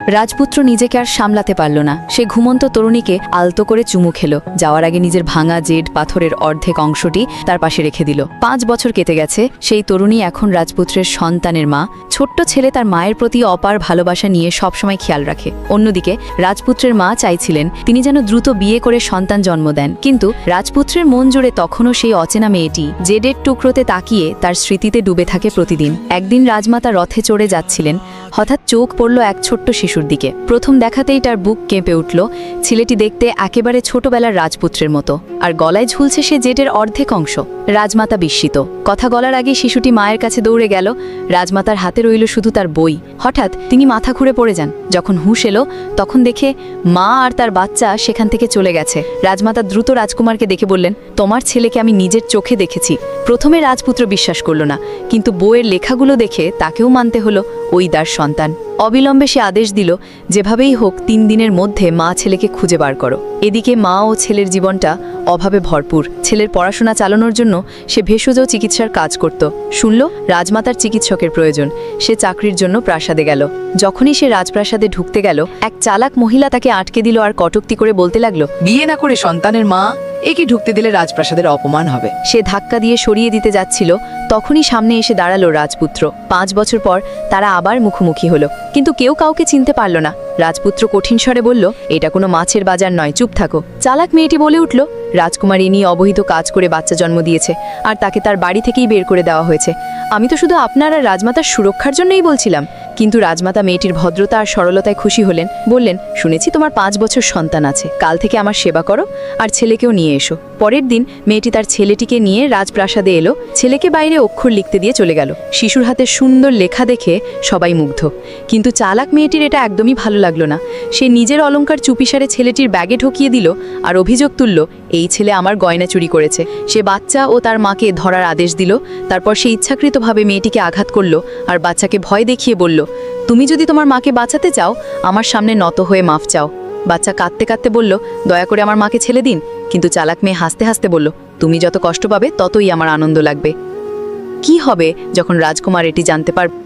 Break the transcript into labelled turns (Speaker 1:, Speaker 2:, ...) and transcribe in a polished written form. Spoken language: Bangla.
Speaker 1: রাজপুত্র নিজেকে আর সামলাতে পারল না। সে ঘুমন্ত তরুণীকে আলতো করে চুমু খেল। যাওয়ার আগে নিজের ভাঙা জেড পাথরের অর্ধেক অংশটি তার পাশে রেখে দিল। 5 বছর কেটে গেছে। সেই তরুণী এখন রাজপুত্রের সন্তানের মা। ছোট্ট ছেলে তার মায়ের প্রতি অপার ভালোবাসা নিয়ে সবসময় খেয়াল রাখে। অন্যদিকে রাজপুত্রের মা চাইছিলেন তিনি যেন দ্রুত বিয়ে করে সন্তান জন্ম দেন, কিন্তু রাজপুত্রের মন জুড়ে তখনও সেই অচেনা মেয়েটি জেডের টুকরোতে তাকিয়ে তার স্মৃতিতে ডুবে থাকে প্রতিদিন। একদিন রাজমাতা রথে চড়ে যাচ্ছিলেন। হঠাৎ চোখ পড়ল এক ছোট্ট শিশুর দিকে। প্রথম দেখাতেই তার বুক কেঁপে উঠল। ছেলেটি দেখতে একেবারে ছোটবেলার রাজপুত্রের মতো, আর গলায় ঝুলছে সে জেটের অর্ধেক অংশ। রাজমাতা বিস্মিত। কথা বলার আগে শিশুটি মায়ের কাছে দৌড়ে গেল। রাজমাতার হাতে রইল শুধু তার বই। হঠাৎ তিনি মাথা ঘুরে পড়ে যান। যখন হুঁশ এলো তখন দেখে মা আর তার বাচ্চা সেখান থেকে চলে গেছে। রাজমাতা দ্রুত রাজকুমারকে দেখে বললেন, তোমার ছেলেকে আমি নিজের চোখে দেখেছি। প্রথমে রাজপুত্র বিশ্বাস করল না, কিন্তু বইয়ের লেখাগুলো দেখে তাকেও মানতে হলো ওই তার সন্তান। অবিলম্বে সে আদেশ দিল, যেভাবেই হোক 3 দিনের মধ্যে মা ছেলেকে খুঁজে বার করো। এদিকে মা ও ছেলের জীবনটা অভাবে ভরপুর। ছেলের পড়াশোনা চালানোর জন্য সে ভেষজ চিকিৎসার কাজ করত। শুনল রাজমাতার চিকিৎসকের প্রয়োজন। সে চাকরির জন্য প্রাসাদে গেল। যখনই সে রাজপ্রাসাদে ঢুকতে গেল, এক চালাক মহিলা তাকে আটকে দিল আর কটূক্তি করে বলতে লাগলো,
Speaker 2: বিয়ে না করে সন্তানের মা একে ঢুকতে দিলে রাজপ্রাসাদের অপমান হবে।
Speaker 1: সে ধাক্কা দিয়ে সরিয়ে দিতে যাচ্ছিল, তখনই সামনে এসে দাঁড়ালো রাজপুত্র। 5 বছর পর তারা আবার মুখোমুখি হলো, কিন্তু কেউ কাউকে চিনতে পারল না। রাজপুত্র কঠিন স্বরে বলল, এটা কোনো মাছের বাজার নয়, চুপ থাকো। চালাক মেয়েটি বলে উঠল, রাজকুমার ইনি অবহিত কাজ করে বাচ্চা জন্ম দিয়েছে, আর তাকে তার বাড়ি থেকেই বের করে দেওয়া হয়েছে। আমি তো শুধু আপনার আর রাজমাতার সুরক্ষার জন্যই বলছিলাম। কিন্তু রাজমাতা মেয়েটির ভদ্রতা আর সরলতায় খুশি হলেন। বললেন, শুনেছি তোমার 5 বছর সন্তান আছে, কাল থেকে আমার সেবা করো আর ছেলেকেও নিয়ে এসো। পরের দিন মেয়েটি তার ছেলেটিকে নিয়ে রাজপ্রাসাদে এলো। ছেলেকে বাইরে অক্ষর লিখতে দিয়ে চলে গেল। শিশুর হাতে সুন্দর লেখা দেখে সবাই মুগ্ধ, কিন্তু চালাক মেয়েটির এটা একদমই ভালো লাগলো না। সে নিজের অলংকার চুপিসারে ছেলেটির ব্যাগে ঢুকিয়ে দিল আর অভিযোগ তুলল, এই ছেলে আমার গয়না চুরি করেছে। সে বাচ্চা ও তার মাকে ধরার আদেশ দিল। তারপর সে ইচ্ছাকৃতভাবে মেয়েটিকে আঘাত করল আর বাচ্চাকে ভয় দেখিয়ে বলল, তুমি যদি তোমার মাকে বাঁচাতে চাও আমার সামনে নত হয়ে মাফ চাও। বাচ্চা কাঁদতে কাঁদতে বলল, দয়া করে আমার মাকে ছেড়ে দিন। কিন্তু চালাক মেয়ে হাসতে হাসতে বলল, তুমি যত কষ্ট পাবে ততই আমার আনন্দ লাগবে। কি হবে যখন রাজকুমার এটি জানতে পারবে?